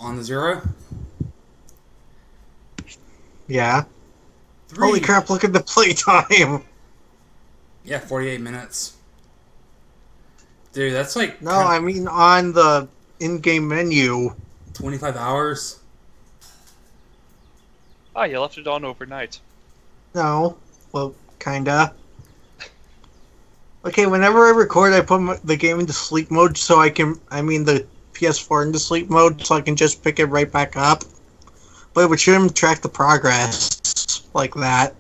On the zero. Yeah. Holy 3. crap, look at the playtime. Yeah, 48 minutes. Dude, that's like No, I mean on the in-game menu. 25 hours. Ah, you left it on overnight. No. Well, kinda. Okay, whenever I record, I put the game into sleep mode so the PS4 into sleep mode so I can just pick it right back up. But it shouldn't track the progress like that.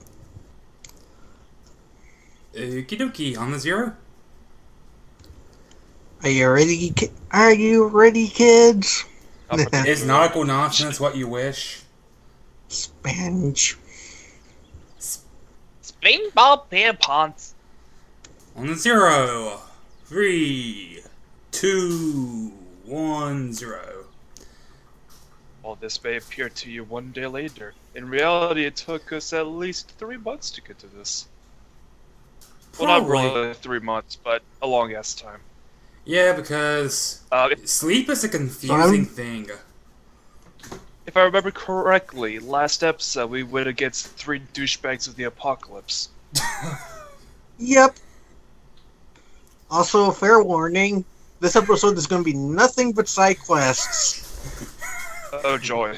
Okie dokie. On the zero. Are you ready, kids? Up at the Is good. nautical nonsense what you wish? Spanish. Spring ball tampons. On the zero. 3, 2, 1, 0. While this may appear to you one day later, in reality it took us at least 3 months to get to this. Well, not Probably. really 3 months, but a long ass time. Yeah, because sleep is a confusing thing. If I remember correctly, last episode we went against 3 douchebags of the apocalypse. Yep. Also, fair warning, this episode is going to be nothing but side quests. Oh joy.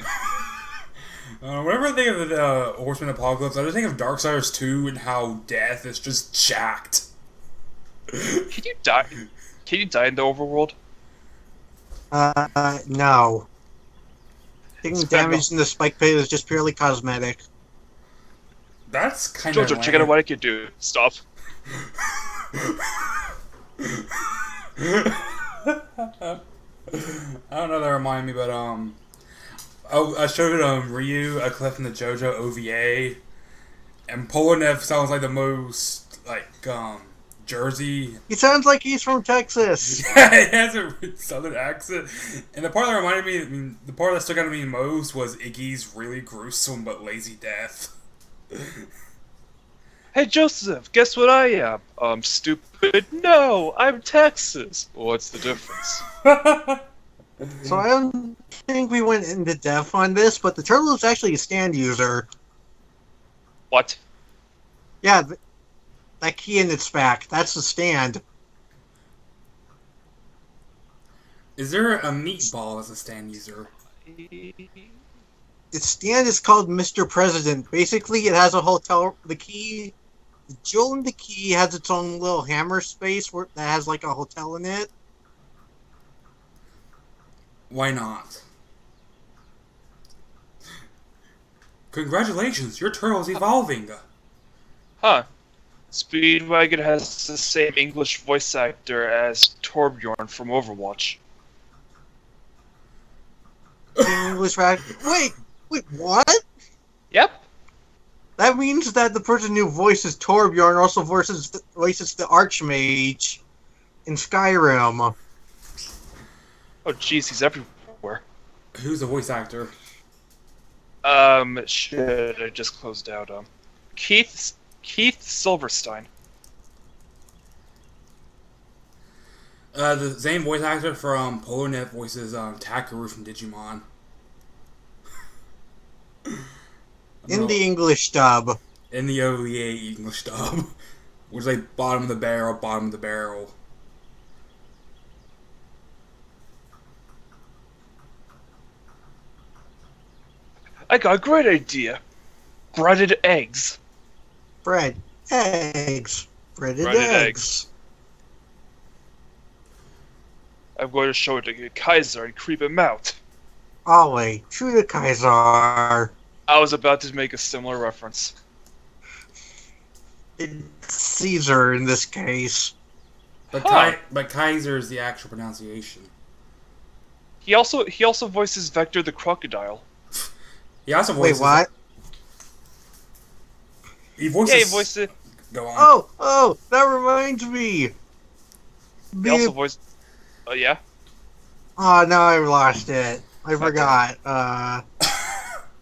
Whenever I think of the Horseman Apocalypse, I just think of Darksiders 2 and how death is just jacked. Can you die? Can you die in the overworld? No. Taking Spend damage in the spike pit is just purely cosmetic. That's kind of Jojo, check out what I can do. Stop. I don't know, that remind me, but I showed Ryu a clip from the Jojo OVA, and Polonev sounds like the most Jersey. He sounds like he's from Texas. Yeah, he has a southern accent, and the part that reminded me, the part that stuck out to me most was Iggy's really gruesome but lazy death. Hey Joseph, guess what I am? Stupid. No, I'm Texas. What's the difference? So I don't think we went into depth on this, but the turtle is actually a stand user. What? Yeah, that key in its back, that's the stand. Is there a meatball as a stand user? Its stand is called Mr. President. Basically, it has a hotel. The jewel in the key has its own little hammer space that has like a hotel in it. Why not? Congratulations, your turtle's evolving. Huh. Speedwagon has the same English voice actor as Torbjorn from Overwatch. English rap. Wait, what? Yep. That means that the person who voices Torbjorn also voices the Archmage in Skyrim. Oh jeez, he's everywhere. Who's the voice actor? Shit, I just closed out, Keith Silverstein. The same voice actor from Polonet voices Takaru from Digimon. In the English dub. In the OVA English dub. Which is like bottom of the barrel, bottom of the barrel. I got a great idea. Breaded eggs. Bread. Eggs. Breaded Breaded eggs. I'm going to show it to Kaiser and creep him out. Always. True to Kaiser. I was about to make a similar reference. It's Caesar in this case. But, but Kaiser is the actual pronunciation. He also voices Vector the Crocodile. He also voices... Wait, what? He voices... Yeah, he voiced it. Go on. Oh, that reminds me. He also voiced... Oh, yeah? Oh, now I lost it. I forgot.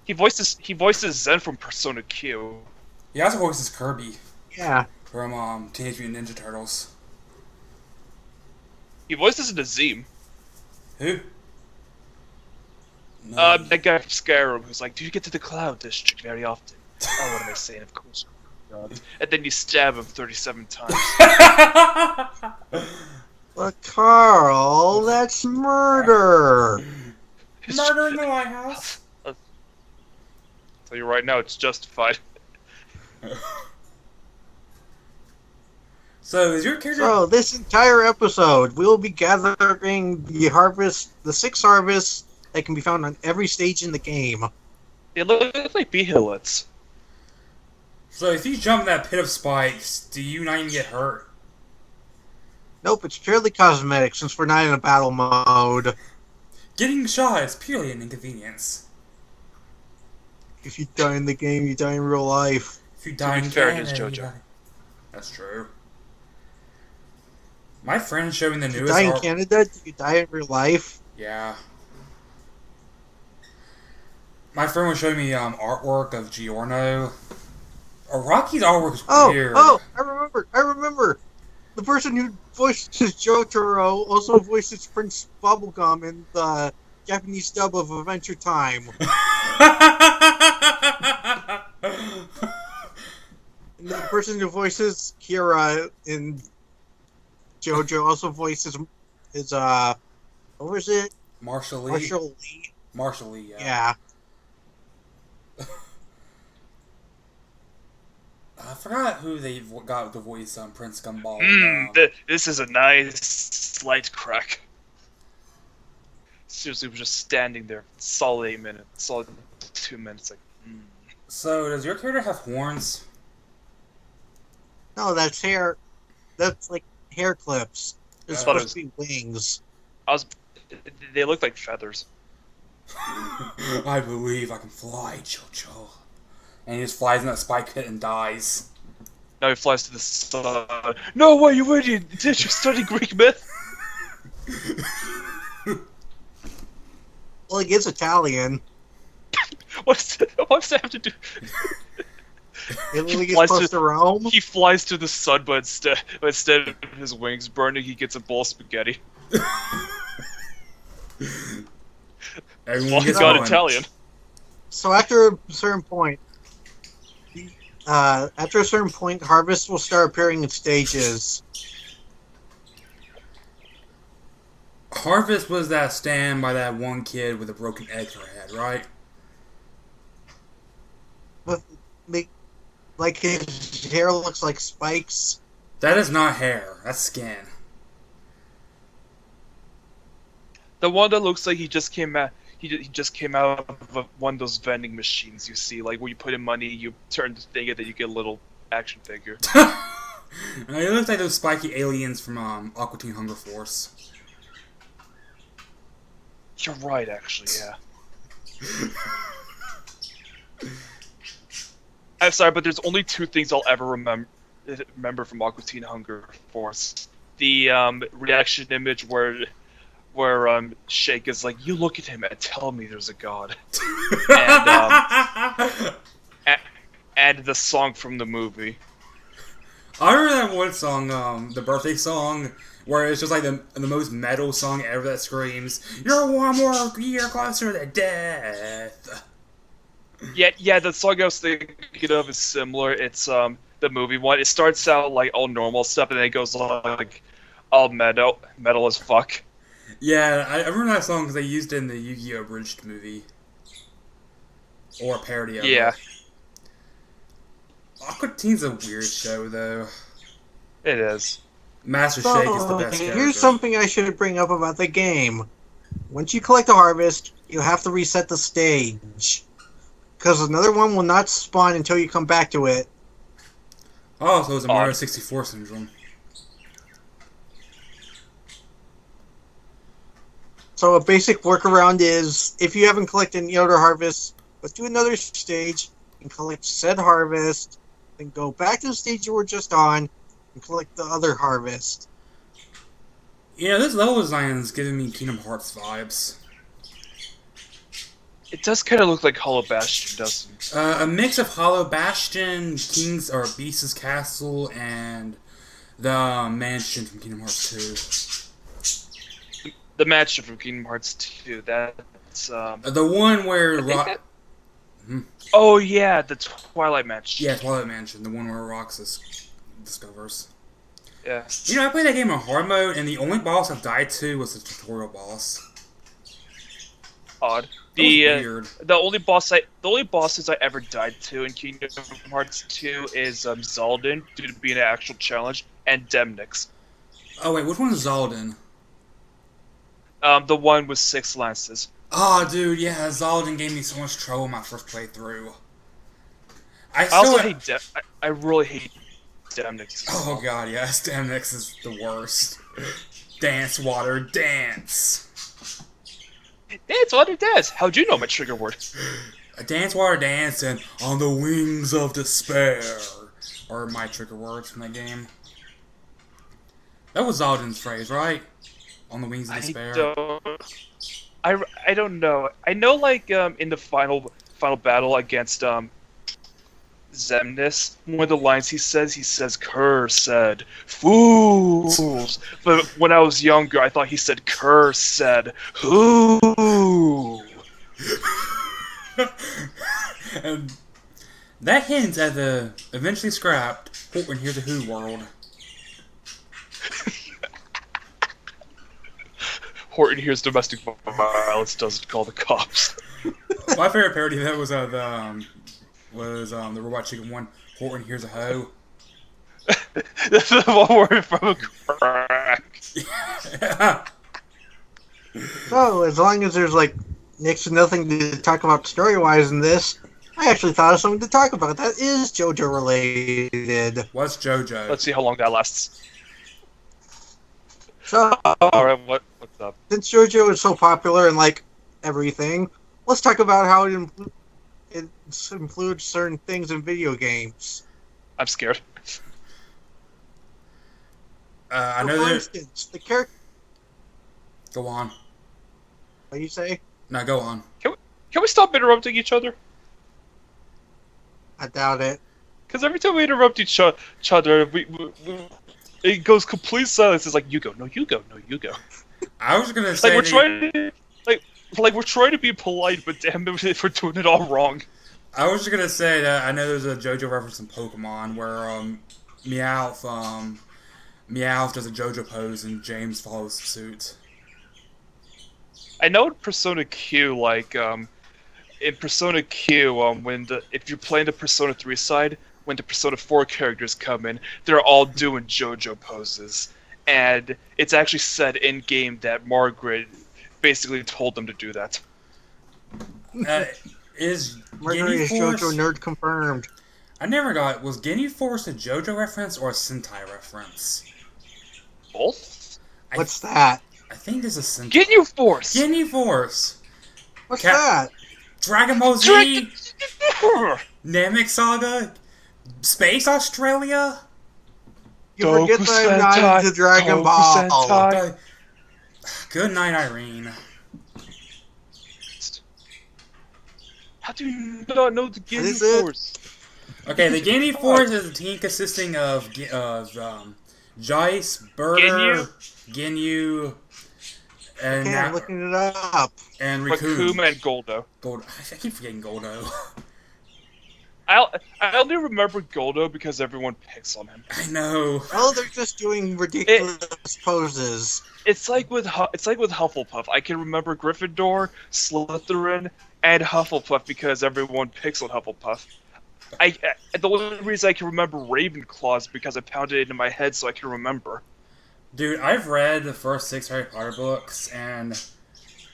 He voices Zen from Persona Q. He also voices Kirby. Yeah. From Teenage Mutant Ninja Turtles. He voices Nazim. Who? No. That guy from Skyrim who's like, do you get to the Cloud District very often? Oh, what am I saying? Of course. And then you stab him 37 times. But Carl, that's murder. Murder in the lighthouse. I'll tell you right now, it's justified. So, is your character... So this entire episode, we'll be gathering the 6 harvests that can be found on every stage in the game. They look like behelets. So, if you jump in that pit of spikes, do you not even get hurt? Nope, it's purely cosmetic since we're not in a battle mode. Getting shot is purely an inconvenience. If you die in the game, you die in real life. If you die in fairness, Canada, Jojo. That's true. My friend showed me the If you newest die in Canada, do you die in real life? Yeah. My friend was showing me artwork of Giorno. Rocky's artwork is weird. Oh, I remember. The person who voices Jotaro also voices Prince Bubblegum in the Japanese dub of Adventure Time. And the person who voices Kira in Jojo also voices what was it? Marshall Lee. Marshall Lee, yeah. Yeah. I forgot who they got to voice Prince Gumball. This is a nice slight crack. Seriously, we're just standing there, solid 8 minutes, solid 2 minutes. Like, So, does your character have horns? No, that's hair. That's like hair clips. They're supposed to be wings. They look like feathers. I believe I can fly, Jojo. And he just flies in that spike pit and dies. Now he flies to the sun. No way, you idiot! Did you study Greek myth? Well, he is Italian. What's that have to do? Italy is close to Rome. He flies to the sun, but instead of his wings burning, he gets a bowl of spaghetti. Everyone He's got Italian. So after a certain point, harvests will start appearing in stages. Harvest was that stand by that one kid with a broken egg for a head, right? Like his hair looks like spikes. That is not hair. That's skin. The one that looks like he just came out. He just came out of one of those vending machines you see, like where you put in money, you turn the thing, and then you get a little action figure. It looks like those spiky aliens from Aqua Teen Hunger Force. You're right, actually, yeah. I'm sorry, but there's only 2 things I'll ever remember from Aqua Teen Hunger Force: the reaction image where Shake is like, "You look at him and tell me there's a god," and the song from the movie. I remember that one song, the birthday song, where it's just like the most metal song ever that screams, "You're one more year closer to death." Yeah, the song I was thinking of is similar. It's the movie one. It starts out like all normal stuff, and then it goes like all metal as fuck. Yeah, I remember that song because they used it in the Yu-Gi-Oh! Abridged movie. Or a parody of it. Yeah. Aqua Teen's a weird show, though. It is. Master Shake is the best character. Here's something I should bring up about the game. Once you collect a harvest, you have to reset the stage. Because another one will not spawn until you come back to it. Oh, so it's a Mario 64 syndrome. So a basic workaround is, if you haven't collected any other harvests, let's do another stage and collect said harvest, then go back to the stage you were just on and collect the other harvest. Yeah, this level design is giving me Kingdom Hearts vibes. It does kind of look like Hollow Bastion, doesn't it? A mix of Hollow Bastion, Beast's Castle, and the mansion from Kingdom Hearts 2. The mansion from Kingdom Hearts 2, that's It's The one where I think Rock. that- Oh yeah, the Twilight Mansion. Yeah, Twilight Mansion, the one where Roxas discovers. Yeah. You know, I played that game in hard mode, and the only boss I've died to was the tutorial boss. Odd. That was weird. The only bosses I ever died to in Kingdom Hearts 2 is Zaldin, due to being an actual challenge, and Demnix. Oh wait, which one is Zaldin? The one with 6 lances. Oh, dude, yeah, Zaldin gave me so much trouble in my first playthrough. I really hate Demnix. Oh god, yes, Demnix is the worst. Dance, water, dance. Dance, water, dance. How'd you know my trigger word? Dance, water, dance, and on the wings of despair are my trigger words from that game. That was Zaldin's phrase, right? On the wings of despair. I don't know. I know, like, in the final battle against Xemnas, one of the lines he says, "Kerr said, fools." But when I was younger, I thought he said, "Kerr said, who?" And that hints at the eventually scrapped Horton Here's a Who world. Horton hears domestic violence, doesn't call the cops. My favorite parody of that was the Robot Chicken one. Horton Here's a Hoe. That's the one word from a crack. So, as long as there's, like, next to nothing to talk about story-wise in this, I actually thought of something to talk about. That is JoJo related. What's JoJo? Let's see how long that lasts. So, Alright, what's up? since JoJo is so popular and, like, everything, let's talk about how it includes certain things in video games. I'm scared. I So, know for that. instance, the character... Go on. What do you say? No, go on. Can we stop interrupting each other? I doubt it. Because every time we interrupt each other, it goes complete silence. It's like, you go, no, you go, no, you go. I was gonna say Like we're trying to be polite, but damn it, we're doing it all wrong. I was just gonna say that I know there's a JoJo reference in Pokemon where Meowth does a JoJo pose and James follows suit. I know in Persona Q, like in Persona Q, if you're playing the Persona 3 side, when the Persona 4 characters come in, they're all doing JoJo poses, and it's actually said in game that Margaret basically told them to do that. Is Margaret Ginyu is Force? JoJo nerd confirmed. I never got. Was Ginyu Force a JoJo reference or a Sentai reference? Both? What's that? I think this is Sentai. Ginyu Force! Ginyu Force. What's that? Dragon Ball Z. Namek Saga. Space Australia. You forget Goku that I'm not Sentai, into Dragon Goku Ball. Sentai. Good night, Irene. How do you not know the What is Ginyu it? Force? Okay, the Ginyu Force is a team consisting of Jice, Burter, Ginyu, and Okay, I'm looking it up. and Raccoon Raccoon. and Goldo. Gold. I keep forgetting Goldo. I only remember Goldo because everyone picks on him. I know. Oh, they're just doing ridiculous poses. It's like with Hufflepuff. I can remember Gryffindor, Slytherin, and Hufflepuff because everyone picks on Hufflepuff. The only reason I can remember Ravenclaw is because I pounded it into my head so I can remember. Dude, I've read the first 6 Harry Potter books, and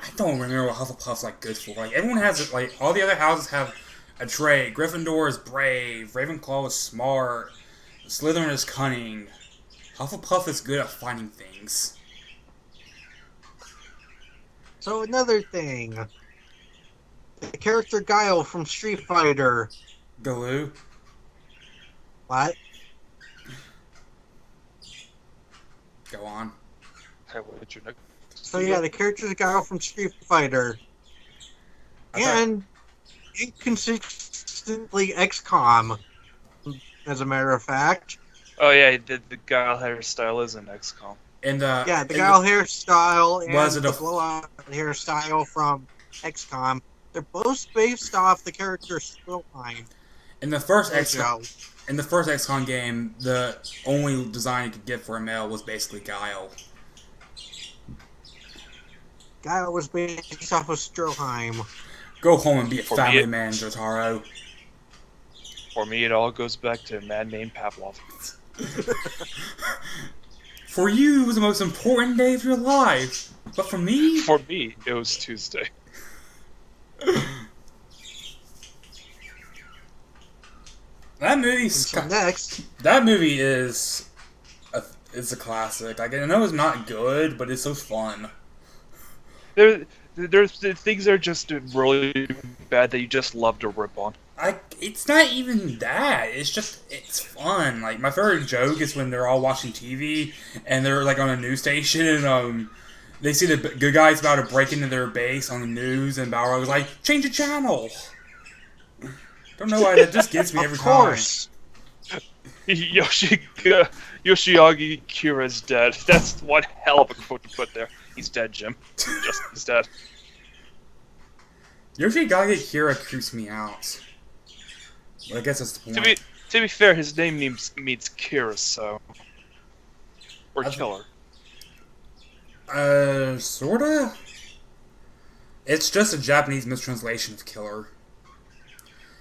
I don't remember what Hufflepuff's like good for. Like everyone has it. Like all the other houses have a trait. Gryffindor is brave. Ravenclaw is smart. Slytherin is cunning. Hufflepuff is good at finding things. So another thing. The character Guile from Street Fighter. Galoo. What? Go on. Hey, what's your next? So yeah, the character Guile from Street Fighter. And inconsistently XCOM, as a matter of fact. Oh yeah, the Guile hairstyle is in XCOM. And Yeah, the Guile hairstyle and was it the a- blowout hairstyle from XCOM. They're both based off the character Stroheim. In the first Jojo. XCOM game, the only design you could get for a male was basically Guile. Guile was based off of Stroheim. Go home and be a For family me- man, Jotaro. For me, it all goes back to a man named Pavlov. For you, it was the most important day of your life. But for me... For me, it was Tuesday. That movie is a classic. Like, I know it's not good, but it's so fun. There's things that are just really bad that you just love to rip on. It's not even that. It's fun. Like, my favorite joke is when they're all watching TV and they're like on a news station and they see the good guys about to break into their base on the news and Balrog is like, change the channel. Don't know why that just gets me every time. Of course. Yoshiaki Kira's dead. That's one hell of a quote to put there. He's dead, Jim. He's dead. Yoshiaki Kira creeps me out. But I guess that's the point. To be fair, his name means Kira, so... Or killer. Sorta? It's just a Japanese mistranslation of killer.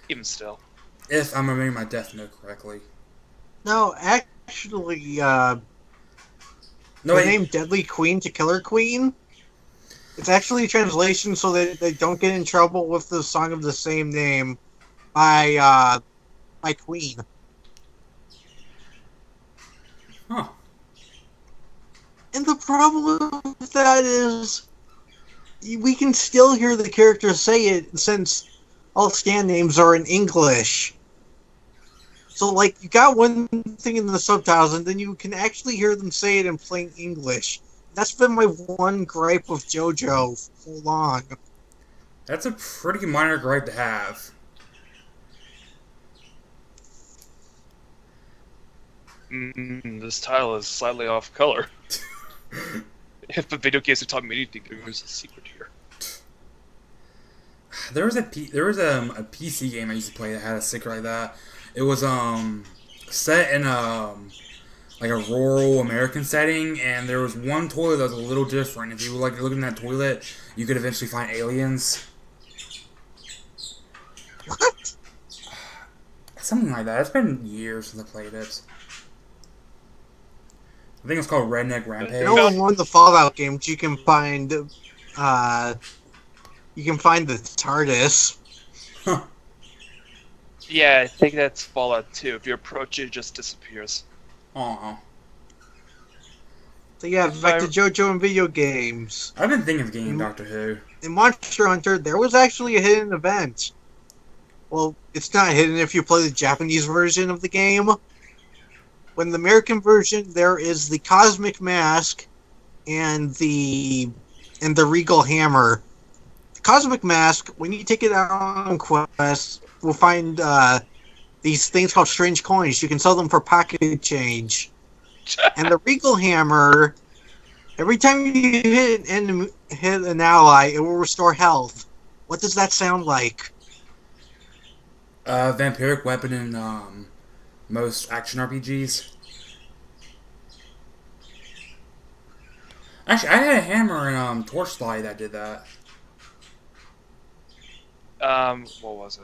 Even still. If I'm remembering my Death Note correctly. No, actually, the name Deadly Queen to Killer Queen, it's actually a translation so that they don't get in trouble with the song of the same name by Queen. Huh. And the problem with that is we can still hear the characters say it since all scan names are in English. So, like, you got one thing in the subtitles, and then you can actually hear them say it in plain English. That's been my one gripe with Jojo for so long. That's a pretty minor gripe to have. This title is slightly off color. If the video games have taught me anything, there's a secret here. There was a PC game I used to play that had a sticker like that. It was set in like a rural American setting, and there was one toilet that was a little different. If you were like looking at that toilet, you could eventually find aliens. What? Something like that. It's been years since I played it. I think it's called Redneck Rampage. You know, in one of the Fallout games, you can find the TARDIS. Huh. Yeah, I think that's Fallout 2. If you approach it, it just disappears. Aw. So yeah, back to JoJo and video games. I've been thinking of getting Doctor Who. In Monster Hunter, there was actually a hidden event. Well, it's not hidden if you play the Japanese version of the game. When the American version, there is the Cosmic Mask and the Regal Hammer. The Cosmic Mask, when you take it out on quest, will find these things called strange coins. You can sell them for pocket change. And the Regal Hammer, every time you hit an ally, it will restore health. What does that sound like? Vampiric weapon in most action RPGs. Actually, I had a hammer in Torchlight that did that. What was it?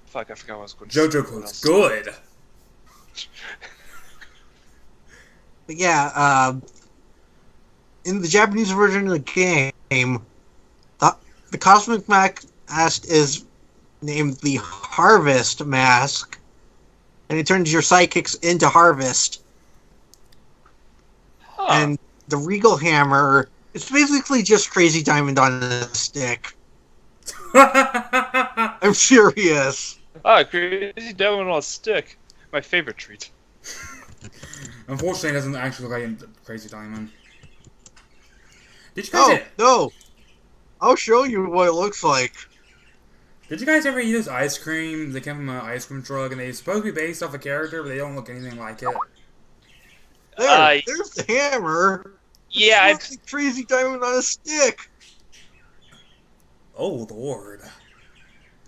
Fuck, I forgot what I was going to Jojo quote's good. But yeah, in the Japanese version of the game, the Cosmic Mask is named the Harvest Mask, and it turns your sidekicks into Harvest. Huh. And the Regal Hammer, it's basically just Crazy Diamond on a stick. I'm serious. Crazy Diamond on a stick. My favorite treat. Unfortunately, it doesn't actually look like Crazy Diamond. Did you guys? No. I'll show you what it looks like. Did you guys ever eat this ice cream? They came from an ice cream truck, and they're supposed to be based off a character, but they don't look anything like it. There's the hammer. Yeah, It's like Crazy Diamond on a stick. Oh, Lord.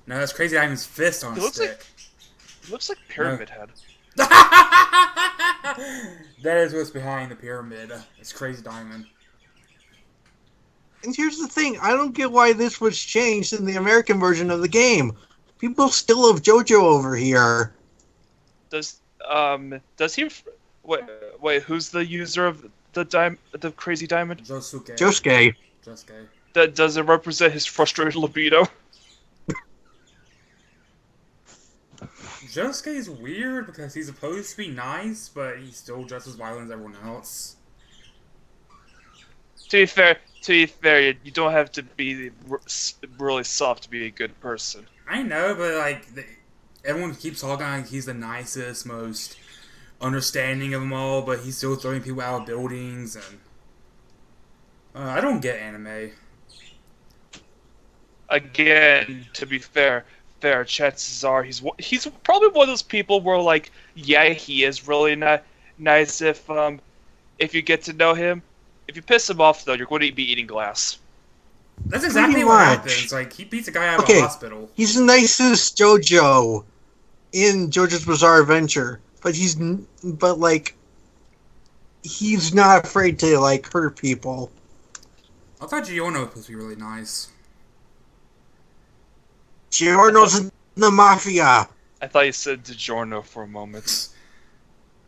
No, that's Crazy Diamond's fist on a stick. It looks like Pyramid Head. That is what's behind the pyramid. It's Crazy Diamond. And here's the thing, I don't get why this was changed in the American version of the game. People still love Jojo over here. Does he? Wait, who's the user of the Crazy Diamond? Josuke. Does it represent his frustrated libido? Josuke is weird because he's supposed to be nice, but he's still just as violent as everyone else. To be fair, you don't have to be really soft to be a good person. I know, but like everyone keeps talking like he's the nicest, most understanding of them all, but he's still throwing people out of buildings, and I don't get anime. Again, to be fair, chances are he's probably one of those people where like, yeah, he is really nice if you get to know him. If you piss him off, though, you're going to be eating glass. That's exactly what happens. Like, he beats a guy out of a hospital. He's the nicest JoJo in JoJo's Bizarre Adventure, but he's not afraid to like hurt people. I thought Giorno was supposed to be really nice. Giorno's in the Mafia. I thought you said DiGiorno for a moment.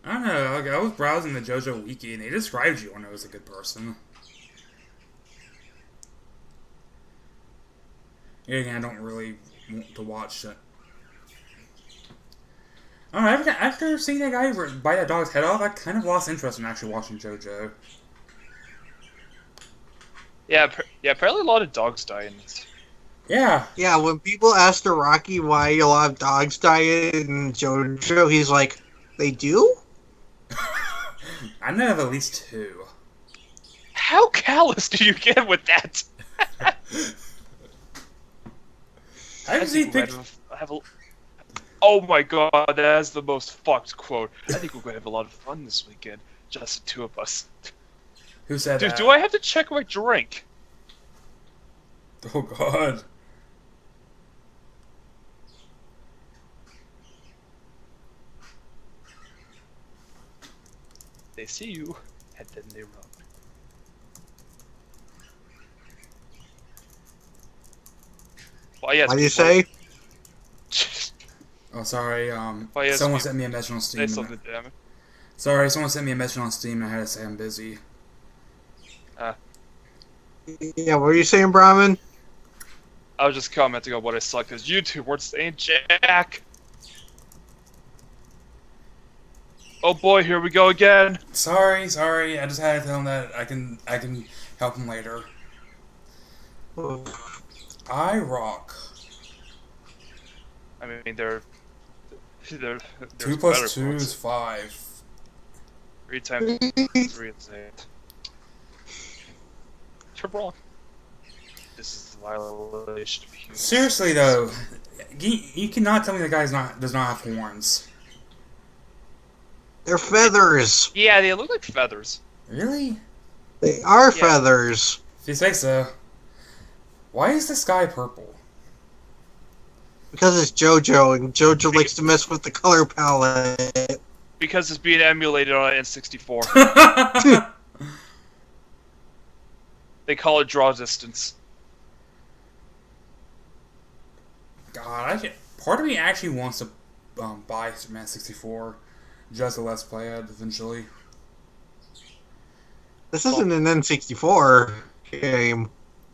I don't know. Like, I was browsing the JoJo Wiki, and they described Giorno as a good person. Yeah, again, I don't really want to watch it. I don't know, after seeing that guy bite that dog's head off, I kind of lost interest in actually watching JoJo. Yeah, apparently a lot of dogs die in this. Yeah. Yeah, when people ask Araki why a lot of dogs die in JoJo, he's like, they do? I know of at least 2. How callous do you get with that? Oh my god, that is the most fucked quote. I think we're going to have a lot of fun this weekend. Just the 2 of us. Who said that? Do I have to check my drink? Oh god. They see you, and then they run. Well, yes, what do you say? Oh, sorry, someone sent me a message on Steam. Sorry, someone sent me a message on Steam and I had to say I'm busy. Yeah, what are you saying, Brahmin? I was just commenting on what I saw because YouTube weren't saying jack. Oh boy, here we go again. Sorry. I just had to tell him that I can help him later. I rock. I mean, they're 2 plus 2 is 5. 3 times 3 is 8. You're wrong. This is a violation of humans. Seriously though, you cannot tell me the guy does not have horns. They're feathers. Yeah, they look like feathers. Really? They are feathers. If you say so. Why is the sky purple? Because it's JoJo, and JoJo likes to mess with the color palette. Because it's being emulated on N64. They call it draw distance. God, part of me actually wants to buy Superman 64 just to let's play it eventually. This isn't an N64 game.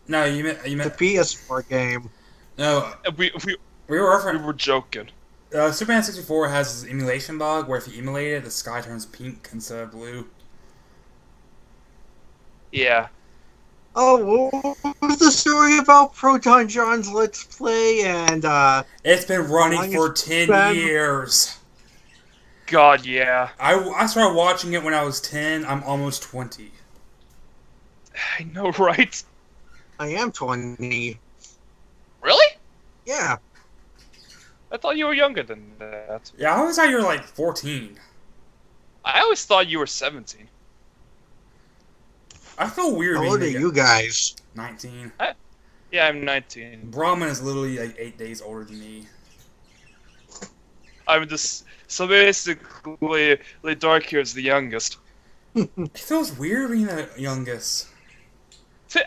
No, you meant it's a PS4 game. No, we were joking. Superman 64 has this emulation bug where if you emulate it, the sky turns pink instead of blue. Yeah. Oh, what was the story about Proton John's Let's Play and It's been running for 10 years. God, yeah. I started watching it when I was 10. I'm almost 20. I know, right? I am 20. Really? Yeah. I thought you were younger than that. Yeah, I always thought you were like 14. I always thought you were 17. I feel weird. How old are you guys? 19. Yeah, I'm 19. Brahman is literally like 8 days older than me. I'm just so basically, the dark here is the youngest. It feels weird being the youngest.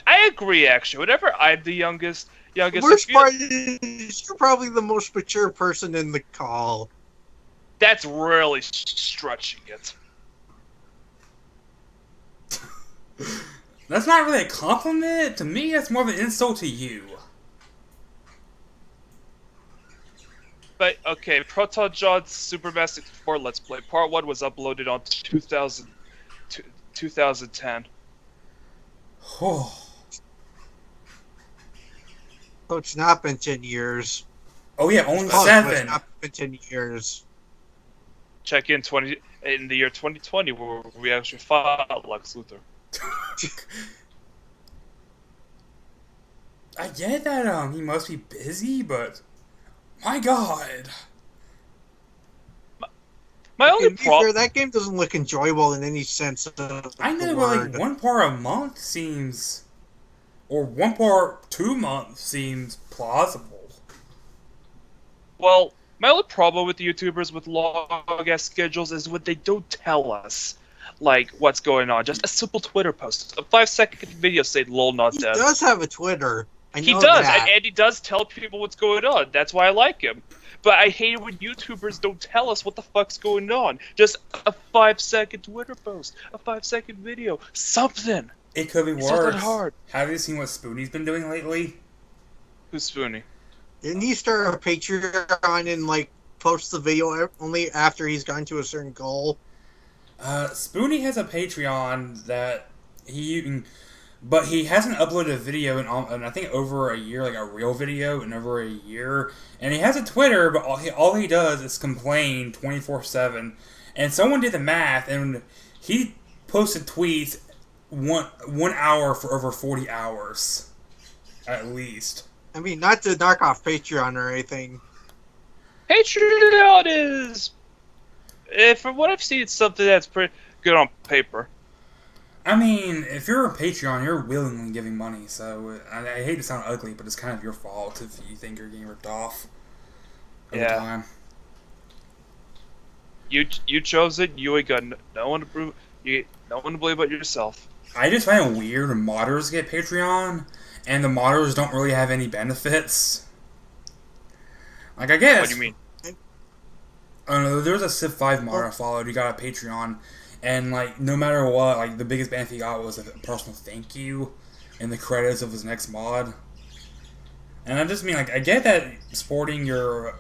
I agree, actually. Whenever I'm the youngest, The worst part is you're probably the most mature person in the call. that's really stretching it. That's not really a compliment. To me, that's more of an insult to you. But okay, Proton John's Supermassive 4 Let's Play Part 1 was uploaded on 2010. Oh. So it's not been 10 years. Oh yeah, only Oh, 7. It's not been 10 years. Check in the year 2020 where we actually fought Lex Luthor. I get that he must be busy, but my God. My only To be problem. fair, that game doesn't look enjoyable in any sense of I the know, but word. like 1 part a month seems, or 1 part 2 months seems plausible. Well, my only problem with the YouTubers with long-ass schedules is when they don't tell us, like, what's going on. Just a simple Twitter post. A 5-second video saying lol not He dead. does have a Twitter. I know He does, that. and he does tell people what's going on. That's why I like him. But I hate it when YouTubers don't tell us what the fuck's going on. Just a 5-second Twitter post, a 5-second video, something. It could be It's not worse. that hard. Have you seen what Spoonie's been doing lately? Who's Spoonie? Didn't he start a Patreon and like post the video only after he's gotten to a certain goal? Spoonie has a Patreon that but he hasn't uploaded a video in I think over a year, like a real video in over a year. And he has a Twitter, but all he does is complain 24/7. And someone did the math, and he posted tweets one hour for over 40 hours, at least. I mean, not to knock off Patreon or anything. Patreon is, from what I've seen, it's something that's pretty good on paper. I mean, if you're a Patreon, you're willingly giving money, so I hate to sound ugly, but it's kind of your fault if you think you're getting ripped off over time. You chose it. You ain't got no one to prove. No one to blame but yourself. I just find it weird when modders get Patreon, and the modders don't really have any benefits. Like, I guess. What do you mean? I don't know. There was a Civ 5 modder I followed. He got a Patreon, and like no matter what, like the biggest benefit he got was a personal thank you in the credits of his next mod. And I just mean, like, I get that supporting your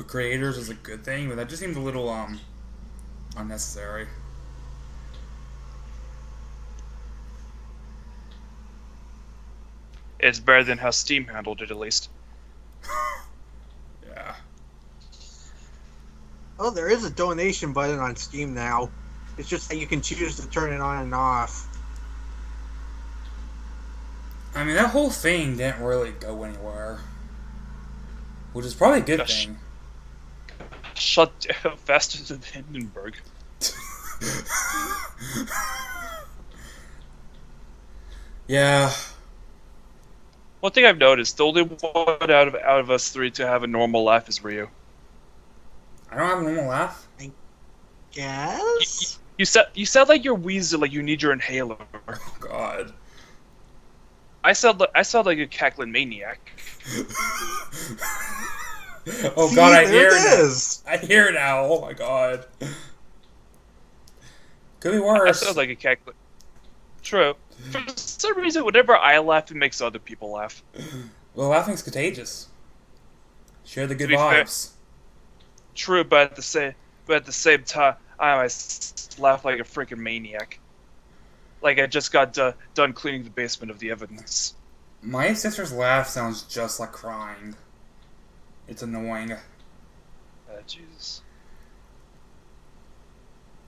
creators is a good thing, but that just seems a little unnecessary. It's better than how Steam handled it, at least. Yeah. Oh, there is a donation button on Steam now. It's just that you can choose to turn it on and off. I mean, that whole thing didn't really go anywhere, which is probably a good thing. Shut down faster than Hindenburg. Yeah. One thing I've noticed, the only one out of us three to have a normal laugh is Ryu. I don't have a normal laugh. Yes? You sound like you're wheezing, like you need your inhaler. Oh God. I sound like a cackling maniac. Oh See, God, I there hear it it. is. I hear it now. Oh my God. Could be worse. I sound like a cackling. True. For some reason, whenever I laugh, it makes other people laugh. Well, laughing's contagious. Share the good To be fair- vibes. True, but at the same time, I laugh like a freaking maniac. Like I just got done cleaning the basement of the evidence. My sister's laugh sounds just like crying. It's annoying. Jesus.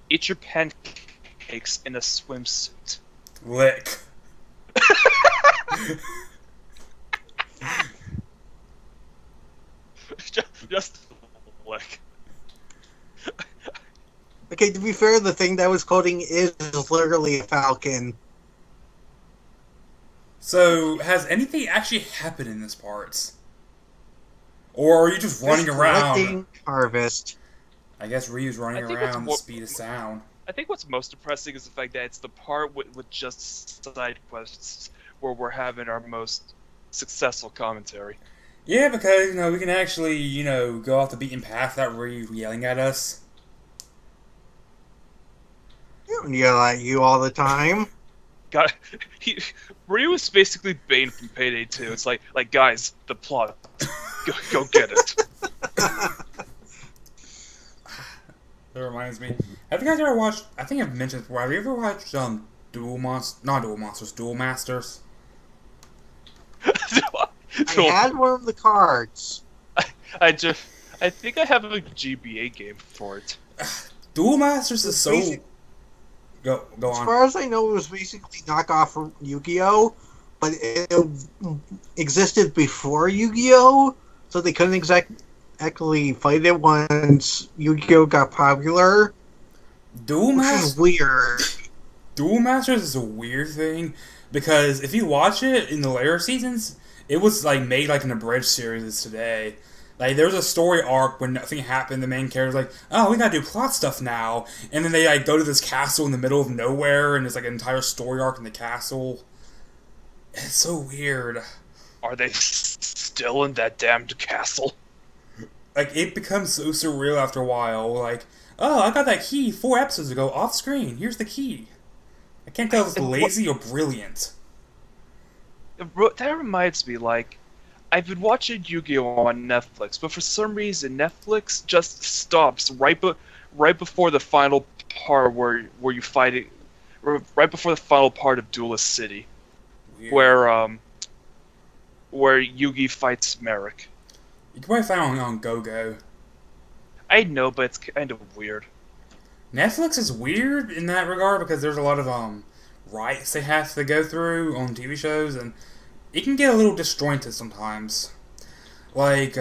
Eat your pancakes in a swimsuit. Lick. just lick. Okay, to be fair, the thing that was quoting is literally a falcon. So, has anything actually happened in this part? Or are you just running around? Collecting harvest. I guess Ryu's running I think what's around the more, speed of sound. I think what's most depressing is the fact that it's the part with just side quests where we're having our most successful commentary. Yeah, because, we can actually, go off the beaten path without Ryu yelling at us. They don't yell at you all the time. God, Ryu is basically Bane from Payday 2. It's like guys, the plot, go get it. That reminds me. Have you guys ever watched? I think I've mentioned it before. Have you ever watched Duel Masters? I had one of the cards. I think I have a GBA game for it. Duel Masters is so. Go As on. far as I know, it was basically knockoff of Yu-Gi-Oh, but it existed before Yu-Gi-Oh, so they couldn't exactly fight it once Yu-Gi-Oh got popular. Duel Which is weird. Duel Masters is a weird thing because if you watch it in the later seasons, it was made like an abridged series as today. Like there was a story arc when nothing happened. The main character's like, "Oh, we gotta do plot stuff now," and then they go to this castle in the middle of nowhere, and there's an entire story arc in the castle. It's so weird. Are they still in that damned castle? It becomes so surreal after a while. Oh, I got that key 4 episodes ago off screen. Here's the key. I can't tell if it's lazy or brilliant. That reminds me, I've been watching Yu-Gi-Oh on Netflix, but for some reason Netflix just stops right before the final part where you fight it, right before the final part of Duelist City, Weird. where Yugi fights Merrick. You can probably find it on GoGo. I know, but it's kind of weird. Netflix is weird in that regard because there's a lot of rights they have to go through on TV shows, and it can get a little disjointed sometimes. There's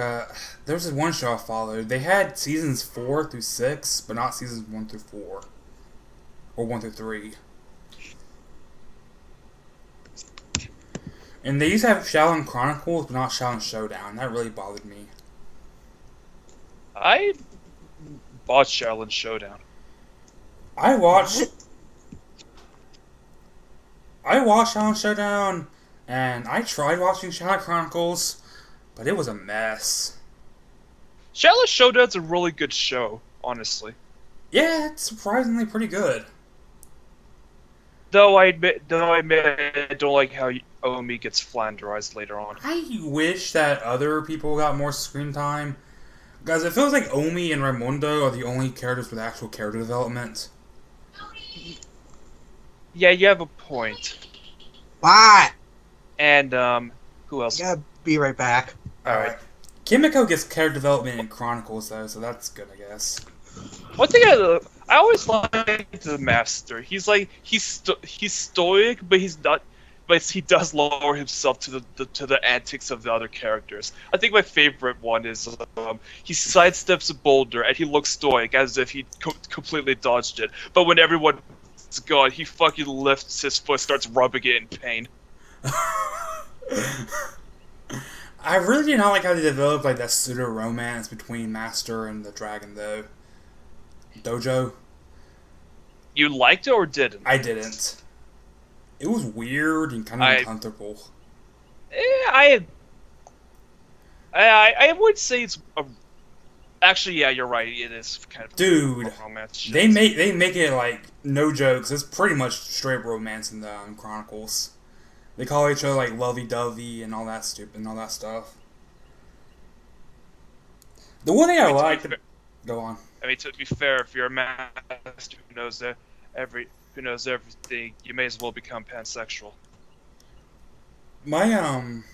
this one show I followed. They had seasons 4 through 6, but not seasons 1 through 4. Or 1 through 3. And they used to have Shaolin Chronicles, but not Shaolin Showdown. That really bothered me. I bought Shaolin Showdown. I watched Shaolin Showdown, and I tried watching Shaolin Chronicles, but it was a mess. Shaolin Showdown's a really good show, honestly. Yeah, it's surprisingly pretty good. Though I admit I don't like how Omi gets flanderized later on. I wish that other people got more screen time, because it feels like Omi and Raimundo are the only characters with actual character development. Yeah, you have a point. What? And who else? Yeah, be right back. Alright. Kimiko gets character development in Chronicles, though, so that's good, I guess. One thing I always liked the Master. He's stoic, but he's not. But he does lower himself to the antics of the other characters. I think my favorite one is he sidesteps a boulder and he looks stoic as if he completely dodged it. But when everyone's gone, he fucking lifts his foot, starts rubbing it in pain. I really did not like how they developed that pseudo romance between Master and the dragon, though. Dojo. You liked it or didn't? I didn't. It was weird and kind of uncomfortable. I would say it's actually, yeah, you're right. It is kind of Dude, a romance shit. they make it no jokes. It's pretty much straight romance in the Chronicles. They call each other lovey-dovey and all that stuff. The one thing I like. Go on. I mean, to be fair, if you're a master who knows everything, you may as well become pansexual. The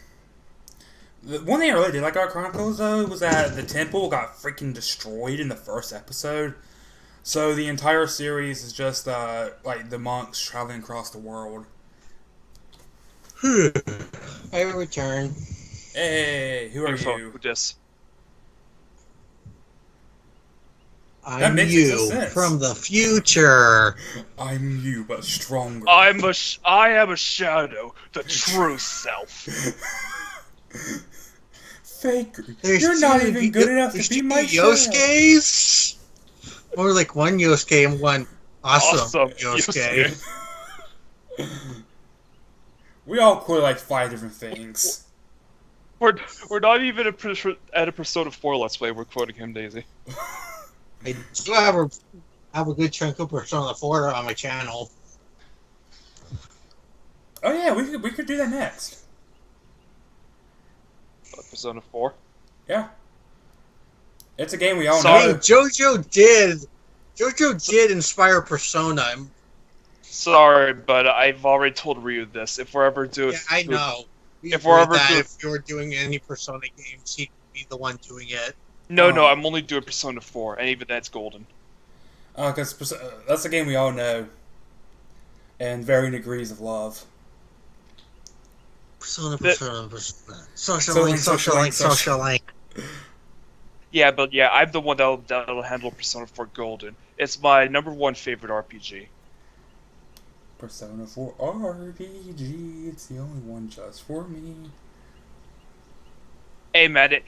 one thing I really did like about Chronicles, though, was that the temple got freaking destroyed in the first episode. So the entire series is just the monks traveling across the world. I return. Hey, who are you? Who dis? I'm makes you sense. from the future. I'm you, but stronger. I am a shadow, the true self. Faker, There's you're not two even good enough there's to be two my shadow. Yosuke's? Or like one Yosuke and one awesome Yosuke. We all quote like 5 different things. We're not even at a Persona 4 Let's Play. We're quoting him, Daisy. I do have a good chunk of Persona 4 on my channel. Oh yeah, we could do that next. Persona 4. Yeah. It's a game we all Hey, know. Jojo did inspire Persona. Sorry, but I've already told Ryu this. If we're ever doing, Yeah, I know. If we're ever if you were doing any Persona games, he'd be the one doing it. no, I'm only doing Persona 4, and even that's golden. Because that's a game we all know. And varying degrees of love. Persona. Social link. Yeah, but yeah, I'm the one that'll handle Persona 4 Golden. It's my #1 favorite RPG. Persona 4 RPG, it's the only one just for me. Hey man,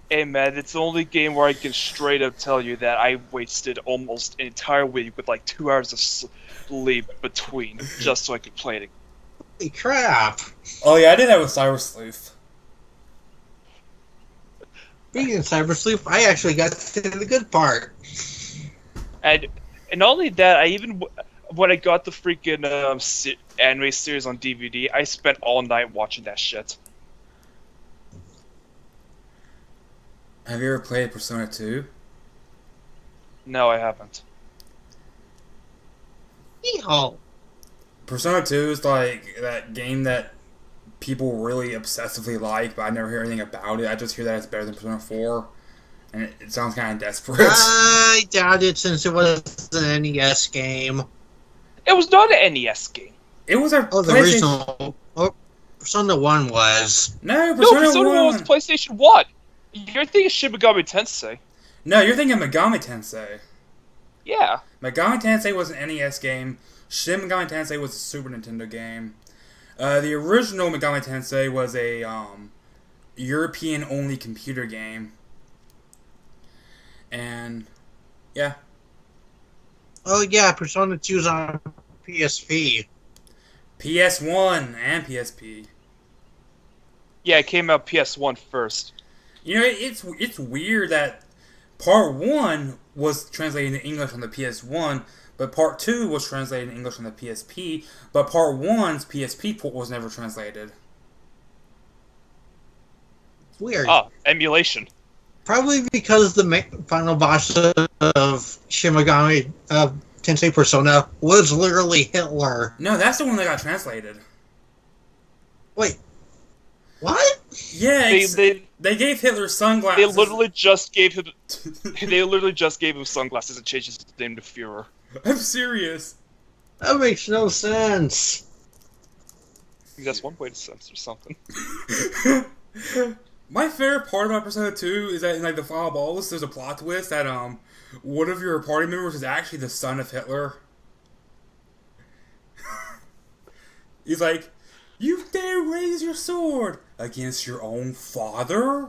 it's the only game where I can straight up tell you that I wasted almost an entire week with like 2 hours of sleep between just so I could play it. Holy crap! Oh yeah, I did that with Cyber Sleuth. Speaking of Cyber Sleep, I actually got to the good part. And not only that, I even when I got the freaking anime series on DVD, I spent all night watching that shit. Have you ever played Persona 2? No, I haven't. Yeehaw! Persona 2 is like that game that people really obsessively like, but I never hear anything about it. I just hear that it's better than Persona 4, and it sounds kind of desperate. I doubt it, since it was an NES game. It was not an NES game. It was a the original. Oh, Persona 1 was. No, Persona 1 was PlayStation 1. You're thinking Shin Megami Tensei. No, you're thinking Megami Tensei. Yeah. Megami Tensei was an NES game. Shin Megami Tensei was a Super Nintendo game. The original Megami Tensei was a European-only computer game. And, yeah. Oh yeah, Persona 2's on PSP. PS1 and PSP. Yeah, it came out PS1 first. You know, it's weird that Part 1 was translated into English on the PS1, but Part 2 was translated in English on the PSP, but Part 1's PSP port was never translated. Weird. Ah, emulation. Probably because the final boss of Shin Megami Tensei Persona was literally Hitler. No, that's the one that got translated. Wait. What? Yeah, they gave Hitler sunglasses. They literally just gave him. They literally just gave him sunglasses and changed his name to Führer. I'm serious. That makes no sense. I think that's one way to censor something. My favorite part about Persona 2 is that in like the final boss, there's a plot twist that one of your party members is actually the son of Hitler. He's like, "You dare raise your sword against your own father?"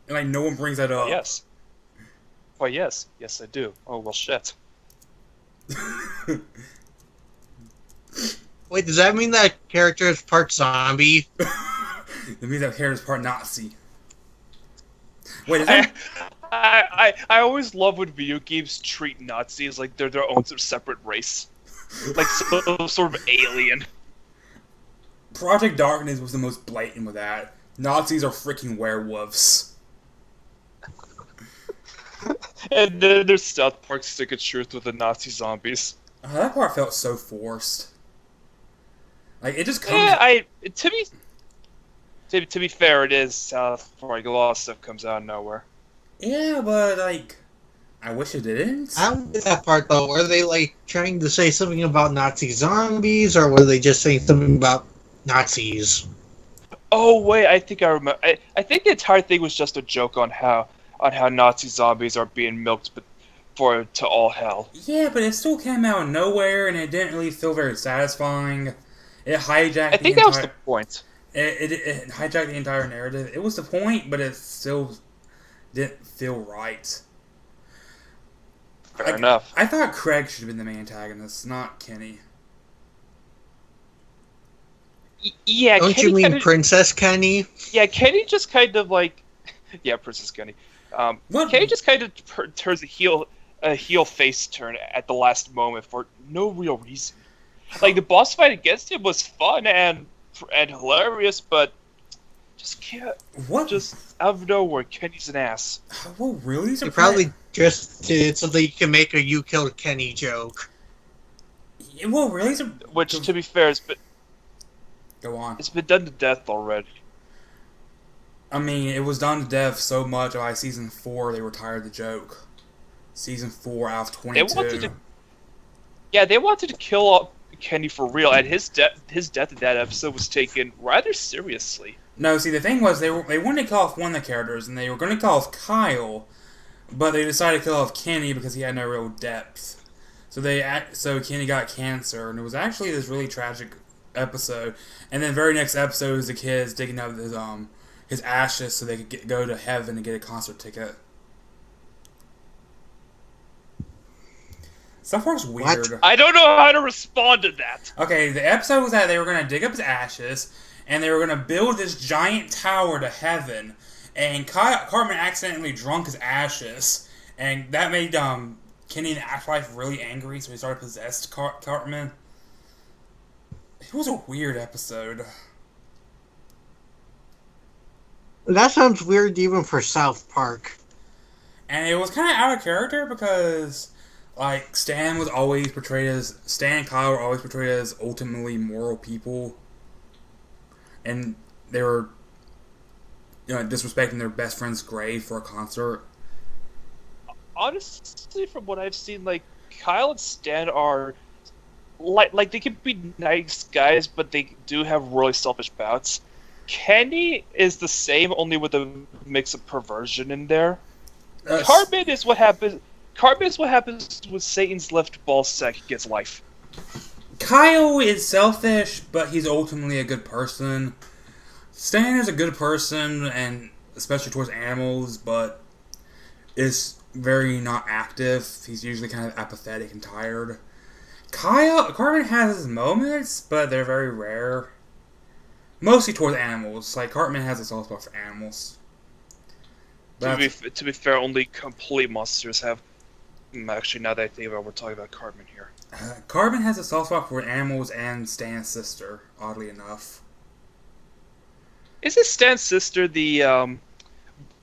And like no one brings that up. Yes. Why, yes. Yes, I do. Oh, well, shit. Wait, does that mean that character is part zombie? That means that character's part Nazi. Wait, is that... I always love when video games treat Nazis like they're their own separate race. Like some sort of alien. Project Darkness was the most blatant with that. Nazis are freaking werewolves. And then there's South Park Stick of Truth with the Nazi zombies. That part felt so forced. Like, it just comes... Yeah, to be fair, it is South Park. A lot of stuff comes out of nowhere. Yeah, but, like, I wish it didn't. I don't get that part, though. Were they, like, trying to say something about Nazi zombies, or were they just saying something about Nazis? Oh, wait, I think I remember. I think the entire thing was just a joke on how on how Nazi zombies are being milked to all hell. Yeah, but it still came out of nowhere, and it didn't really feel very satisfying. It hijacked I the think that was the entire. point. It hijacked the entire narrative. It was the point, but it still didn't feel right. Fair enough. I thought Craig should have been the main antagonist, not Kenny. Yeah, Don't Kenny you mean kinda, Princess Kenny? Yeah, Kenny just kind of like, yeah, Princess Kenny. What? Kenny just kind of turns a heel face turn at the last moment for no real reason. Like the boss fight against him was fun and hilarious, but just can't. What? Just out of nowhere, Kenny's an ass. Well, really? You probably just did it so that you can make a "you killed Kenny" joke. Well, really? Which, to be fair, Go on. it's been done to death already. I mean, it was done to death so much by season 4 they retired the joke. Season 4 out of 22. They wanted to kill off Kenny for real, and his death in that episode was taken rather seriously. No, see, the thing was, they wanted to kill off one of the characters, and they were going to kill off Kyle, but they decided to kill off Kenny because he had no real depth. So Kenny got cancer, and it was actually this really tragic episode. And then the very next episode is the kids digging up his ashes so they could go to heaven and get a concert ticket. Stuff was weird. What? I don't know how to respond to that. Okay, the episode was that they were going to dig up his ashes, and they were going to build this giant tower to heaven, and Cartman accidentally drunk his ashes, and that made Kenny in the afterlife really angry, so he started possessed Cartman. It was a weird episode. That sounds weird even for South Park. And it was kind of out of character because, like, Stan and Kyle were always portrayed as ultimately moral people. And they were, disrespecting their best friend's grave for a concert. Honestly, from what I've seen, like, Kyle and Stan are like they can be nice guys, but they do have really selfish bouts. Kenny is the same, only with a mix of perversion in there. Cartman is what happens. Cartman is what happens when Satan's left ball sack gets life. Kyle is selfish, but he's ultimately a good person. Stan is a good person, and especially towards animals, but is very not active. He's usually kind of apathetic and tired. Cartman has his moments, but they're very rare. Mostly towards animals. Like, Cartman has a soft spot for animals. To be fair, only complete monsters have. Actually, now that I think about it, we're talking about Cartman here. Cartman has a soft spot for animals and Stan's sister, oddly enough. Isn't Stan's sister the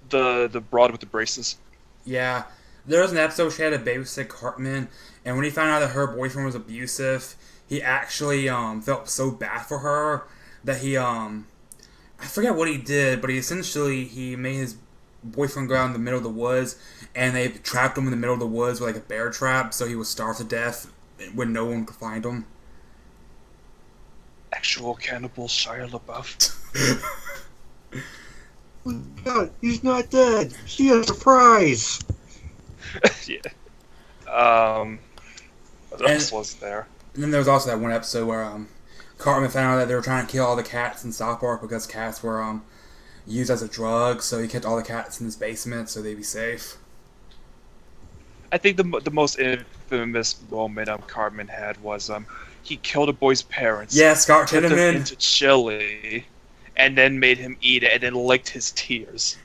broad with the braces? Yeah. There was an episode she had to babysit Cartman, and when he found out that her boyfriend was abusive, he actually felt so bad for her that he I forget what he did, but he made his boyfriend go out in the middle of the woods, and they trapped him in the middle of the woods with like a bear trap, so he was starved to death when no one could find him. Actual cannibal Shia LaBeouf. Oh my God, he's not dead. See a surprise. Yeah. What else was there? And then there was also that one episode where Cartman found out that they were trying to kill all the cats in South Park because cats were used as a drug, so he kept all the cats in his basement so they'd be safe. I think the most infamous moment Cartman had was he killed a boy's parents. Yeah, Scott put them Tinnaman. into chili, and then made him eat it, and then licked his tears.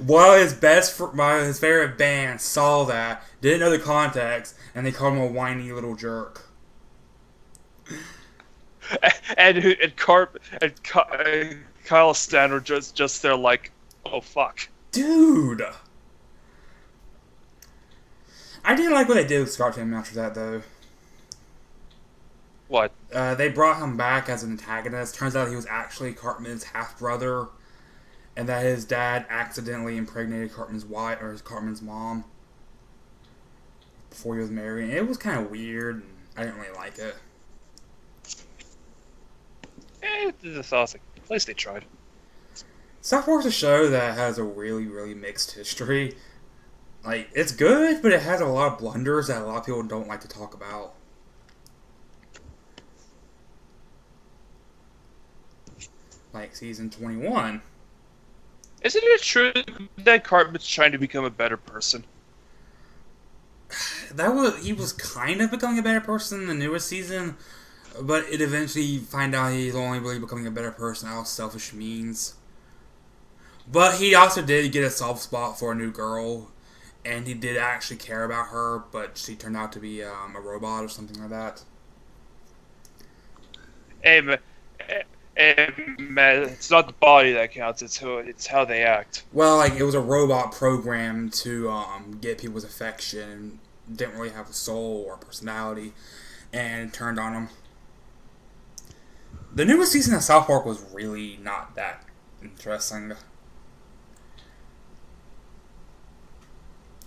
While his favorite band saw that, didn't know the context, and they called him a whiny little jerk. And Kyle Stan were just there like, oh fuck. Dude! I didn't like what they did with Scott Tinnaman after that, though. What? They brought him back as an antagonist. Turns out he was actually Cartman's half-brother, and that his dad accidentally impregnated Cartman's wife, or Cartman's mom, before he was married. And it was kind of weird, and I didn't really like it. It's awesome. At least they tried. South Park's a show that has a really, really mixed history. Like, it's good, but it has a lot of blunders that a lot of people don't like to talk about. Like season 21. Isn't it true that Cartman's trying to become a better person? He was kind of becoming a better person in the newest season, but it eventually find out he's only really becoming a better person out of selfish means. But he also did get a soft spot for a new girl, and he did actually care about her, but she turned out to be a robot or something like that. Man, it's not the body that counts; it's how they act. Well, like, it was a robot programmed to get people's affection, didn't really have a soul or personality, and turned on them. The newest season of South Park was really not that interesting.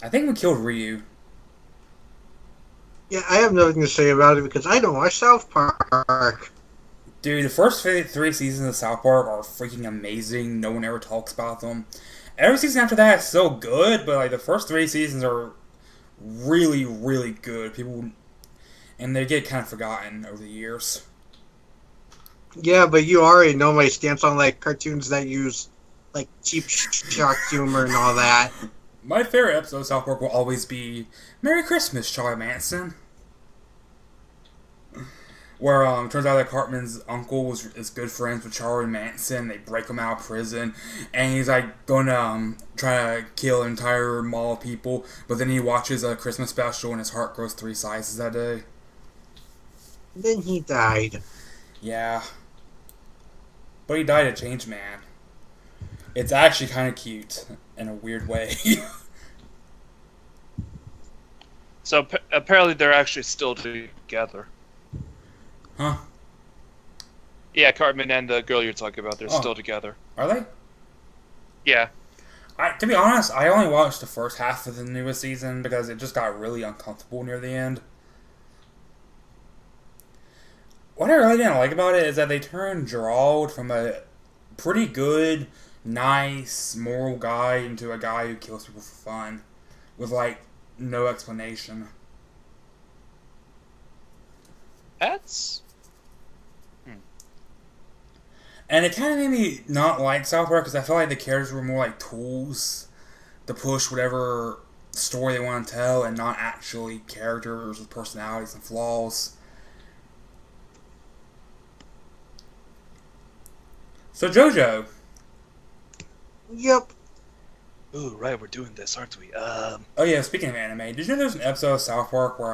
I think we killed Ryu. Yeah, I have nothing to say about it because I don't watch South Park. Dude, the first 3 seasons of South Park are freaking amazing. No one ever talks about them. Every season after that is still good, but like the first 3 seasons are really, really good. And they get kind of forgotten over the years. Yeah, but you already know my stance on like cartoons that use like cheap shock humor and all that. My favorite episode of South Park will always be Merry Christmas, Charlie Manson. Where turns out that Cartman's uncle is good friends with Charlie Manson. They break him out of prison, and he's like gonna try to kill an entire mall of people. But then he watches a Christmas special, and his heart grows 3 sizes that day. Then he died. Yeah, but he died a changed man. It's actually kind of cute in a weird way. So apparently they're actually still together. Huh? Yeah, Cartman and the girl you're talking about, they're still together. Are they? Yeah. To be honest, I only watched the first half of the newest season because it just got really uncomfortable near the end. What I really didn't like about it is that they turned Gerald from a pretty good, nice, moral guy into a guy who kills people for fun. With, like, no explanation. That's... And it kind of made me not like South Park because I felt like the characters were more like tools to push whatever story they want to tell and not actually characters with personalities and flaws. So Jojo. Yep. Ooh, right, we're doing this, aren't we? Oh yeah, speaking of anime, did you know there's an episode of South Park where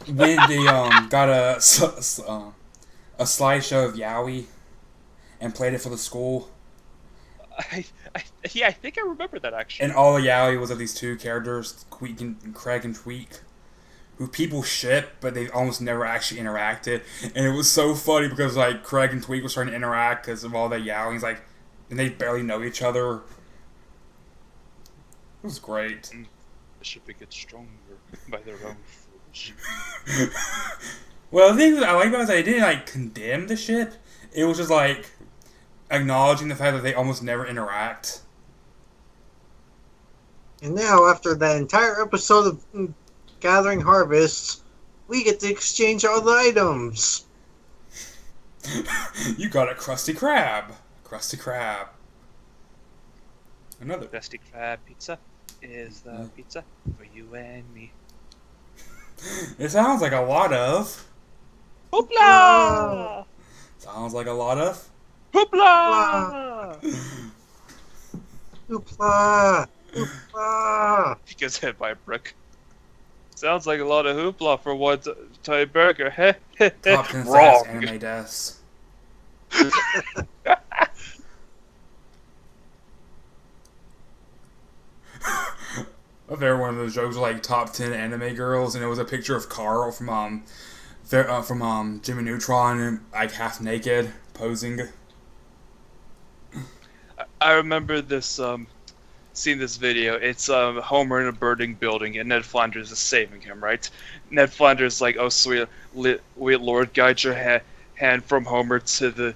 when they got a slideshow of Yowie and played it for the school? Yeah, I think I remember that actually. And all the Yowie was of these 2 characters, Craig and Tweak, who people ship, but they almost never actually interacted. And it was so funny because like Craig and Tweak were starting to interact because of all the Yowies, like, and they barely know each other. It was great. The ship get stronger by their own force. Well, the thing I like about it is that they didn't like condemn the ship. It was just like acknowledging the fact that they almost never interact. And now, after that entire episode of Gathering Harvests, we get to exchange all the items. You got a Krusty Krab. Krusty Krab. Another. Krusty Krab pizza is the pizza for you and me. It sounds like a lot of. Hoopla! Sounds like a lot of. Hoopla! Hoopla! Hoopla! He gets hit by a brick. Sounds like a lot of hoopla for one type burger. Top 10 Wrong. anime deaths. I bet one of those jokes like top 10 anime girls, and it was a picture of Carl from Jimmy Neutron, like half naked, posing. I remember this, seeing this video. It's Homer in a burning building, and Ned Flanders is saving him, right? Ned Flanders is like, "Oh, sweet Lord, guide your hand from Homer to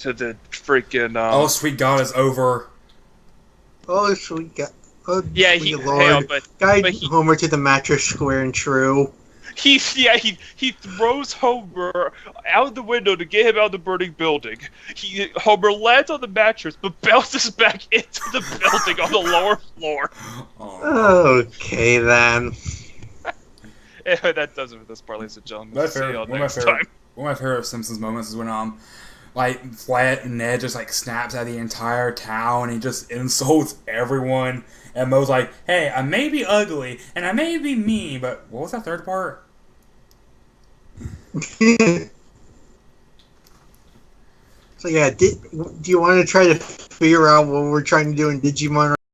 to the freaking Oh, sweet God, it's over. Oh, sweet God. Oh, yeah, sweet hang Lord. on, Guide but he Homer to the mattress square and true. he throws Homer out the window to get him out of the burning building. Homer lands on the mattress but bounces back into the building on the lower floor. Oh. Okay, then. Anyway, that does it for this part, ladies and gentlemen. See y'all next time. One of my favorite Simpsons moments is when like Flat and Ned just like snaps at the entire town and he just insults everyone. And Moe's like, "Hey, I may be ugly and I may be mean, but what was that third part?" So yeah, do you want to try to figure out what we're trying to do in Digimon